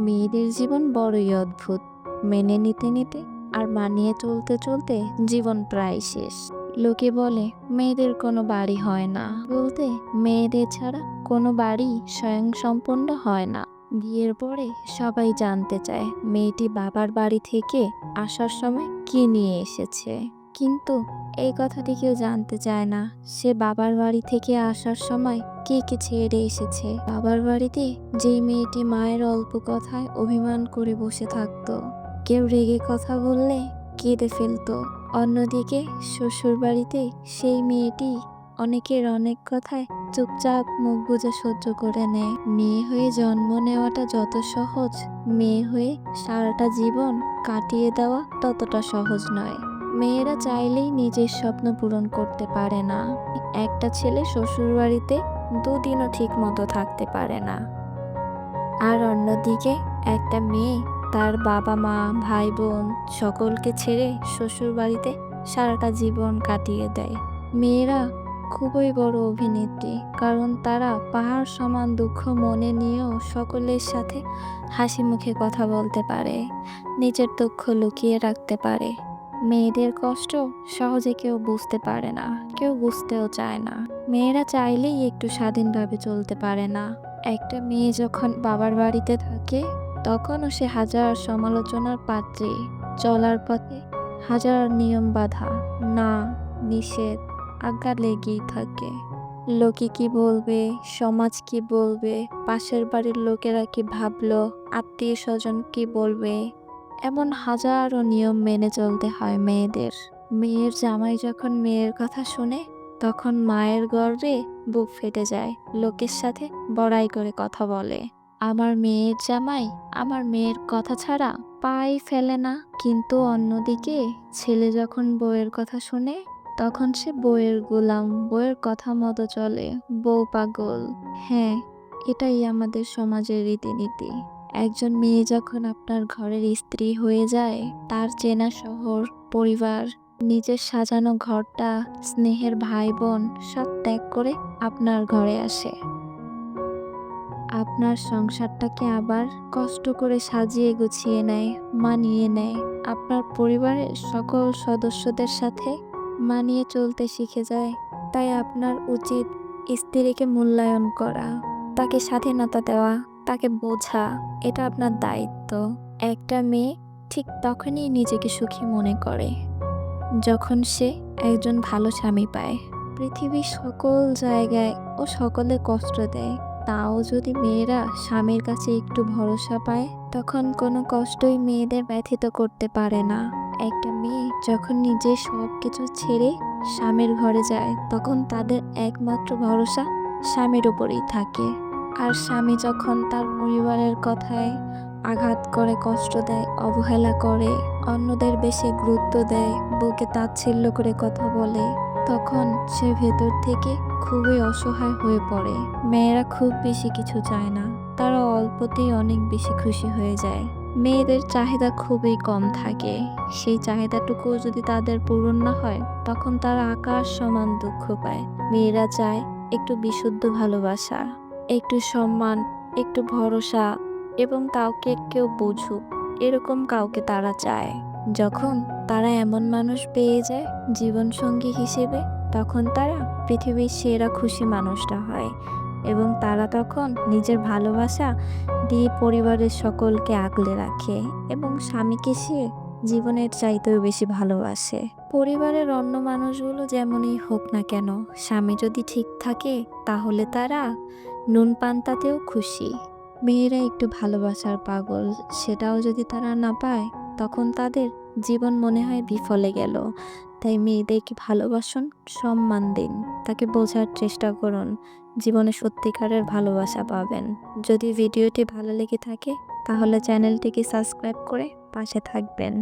মেয়েদের জীবন বড়ই অদ্ভুত। মেনে নিতে নিতে আর মানিয়ে চলতে চলতে জীবন প্রায় শেষ। লোকে বলে মেয়েদের কোনো বাড়ি হয় না, বলতে মেয়েদের ছাড়া কোনো বাড়ি স্বয়ংসম্পূর্ণ হয় না। বিয়ের পরে সবাই জানতে চায় মেয়েটি বাবার বাড়ি থেকে আসার সময় কি নিয়ে এসেছে, কিন্তু এই কথাটি কেউ জানতে চায় না সে বাবার বাড়ি থেকে আসার সময় কে কে ছেড়ে এসেছে। বাবার বাড়িতে যেই মেয়েটি মায়ের অল্প কথায় অভিমান করে বসে থাকতো, কেউ রেগে কথা বললে কেঁদে ফেলতো। অন্যদিকে শ্বশুর বাড়িতে সেই মেয়েটি অনেকের অনেক কথায় চুপচাপ মুখ বুজে সহ্য করে নেয়। মেয়ে হয়ে জন্ম নেওয়াটা যত সহজ, মেয়ে হয়ে সারাটা জীবন কাটিয়ে দেওয়া ততটা সহজ নয়। মেয়েরা চাইলেই নিজের স্বপ্ন পূরণ করতে পারে না। একটা ছেলে শ্বশুর বাড়িতে দুদিনও ঠিক মতো থাকতে পারে না, আর অন্যদিকে একটা মেয়ে তার বাবা মা ভাই বোন সকলকে ছেড়ে শ্বশুর বাড়িতে সারাটা জীবন কাটিয়ে দেয়। মেয়েরা খুবই বড় অভিনেত্রী, কারণ তারা পাহাড় সমান দুঃখ মনে নিয়েও সকলের সাথে হাসি মুখে কথা বলতে পারে, নিজের দুঃখ লুকিয়ে রাখতে পারে। মেয়েদের কষ্ট সহজে কেউ বুঝতে পারে না, কেউ বুঝতেও চায় না। মেয়েরা চাইলেই একটু স্বাধীনভাবে চলতে পারে না। একটা মেয়ে যখন বাবার বাড়িতে থাকে তখনও সে হাজার সমালোচনার পাত্রী। চলার পথে হাজার নিয়ম বাঁধা, না নিষেধ, আজ্ঞা লেগেই থাকে। লোকে কি বলবে, সমাজ কি বলবে, পাশের বাড়ির লোকেরা কি ভাবলো, আত্মীয় স্বজন কি বলবে, এমন হাজারো নিয়ম মেনে চলতে হয় মেয়েদের। মেয়ের জামাই যখন মেয়ের কথা শুনে তখন মায়ের গর্বে বুক ফেটে যায়, লোকের সাথে বড়াই করে কথা বলে, আমার মেয়ের জামাই আমার মেয়ের কথা ছাড়া পাই ফেলে না। কিন্তু অন্যদিকে ছেলে যখন বউয়ের কথা শুনে তখন সে বউয়ের গোলাম, বউয়ের কথা মতো চলে, বউ পাগল। হ্যাঁ, এটাই আমাদের সমাজের রীতিনীতি। একজন মেয়ে যখন আপনার ঘরের স্ত্রী হয়ে যায়, তার চেনা শহর, পরিবার, নিজের সাজানো ঘরটা, স্নেহের ভাই বোন সব ত্যাগ করে আপনার ঘরে আসে। আপনার সংসারটাকে আবার কষ্ট করে সাজিয়ে গুছিয়ে নেয়, মানিয়ে নেয়। আপনার পরিবারের সকল সদস্যদের সাথে মানিয়ে চলতে শিখে যায়। তাই আপনার উচিত স্ত্রীকে মূল্যায়ন করা, তাকে স্বাধীনতা দেওয়া, তাকে বোঝা। এটা আপনার দায়িত্ব। একটা মেয়ে ঠিক তখনই নিজেকে সুখী মনে করে যখন সে একজন ভালো স্বামী পায়। পৃথিবীর সকল জায়গায় ও সকলে কষ্ট দেয়, তাও যদি মেয়েরা স্বামীর কাছে একটু ভরসা পায় তখন কোনো কষ্টই মেয়েদের ব্যথিত করতে পারে না। একটা মেয়ে যখন নিজের সব কিছু ছেড়ে স্বামীর ঘরে যায় তখন তাদের একমাত্র ভরসা স্বামীর উপরেই থাকে। আর স্বামী যখন তার পরিবারের কথায় আঘাত করে, কষ্ট দেয়, অবহেলা করে, অন্যদের বেশি গুরুত্ব দেয়, বউকে তাচ্ছিল্য করে কথা বলে, তখন সে ভেতর থেকে খুবই অসহায় হয়ে পড়ে। মেয়েরা খুব বেশি কিছু চায় না, তারা অল্পতেই অনেক বেশি খুশি হয়ে যায়। মেয়েদের চাহিদা খুবই কম থাকে, সেই চাহিদাটুকু যদি তাদের পূরণ না হয় তখন তারা আকাশ সমান দুঃখ পায়। মেয়েরা চায় একটু বিশুদ্ধ ভালোবাসা, একটু সম্মান, একটু ভরসা, এবং কাউকে কেউ বুঝুক, এরকম কাউকে তারা চায়। যখন তারা এমন মানুষ পেয়ে যায় জীবনসঙ্গী হিসেবে, তখন তারা পৃথিবীর সেরা খুশি মানুষটা হয়, এবং তারা তখন নিজের ভালোবাসা দিয়ে পরিবারের সকলকে আগলে রাখে, এবং স্বামীকে সে জীবনের চাইতেও বেশি ভালোবাসে। পরিবারের অন্য মানুষগুলো যেমনই হোক না কেন, স্বামী যদি ঠিক থাকে তাহলে তারা নুন পান্তাতেও খুশি। মেয়েরা একটু ভালোবাসার পাগল, সেটাও যদি তারা না পায় তখন তাদের জীবন মনে হয় বিফলে গেল। তাই মেয়েদেরকে ভালোবাসুন, সম্মান দিন, তাকে বোঝার চেষ্টা করুন, জীবনে সত্যিকারের ভালোবাসা পাবেন। যদি ভিডিওটি ভালো লেগে থাকে তাহলে চ্যানেলটিকে সাবস্ক্রাইব করে পাশে থাকবেন।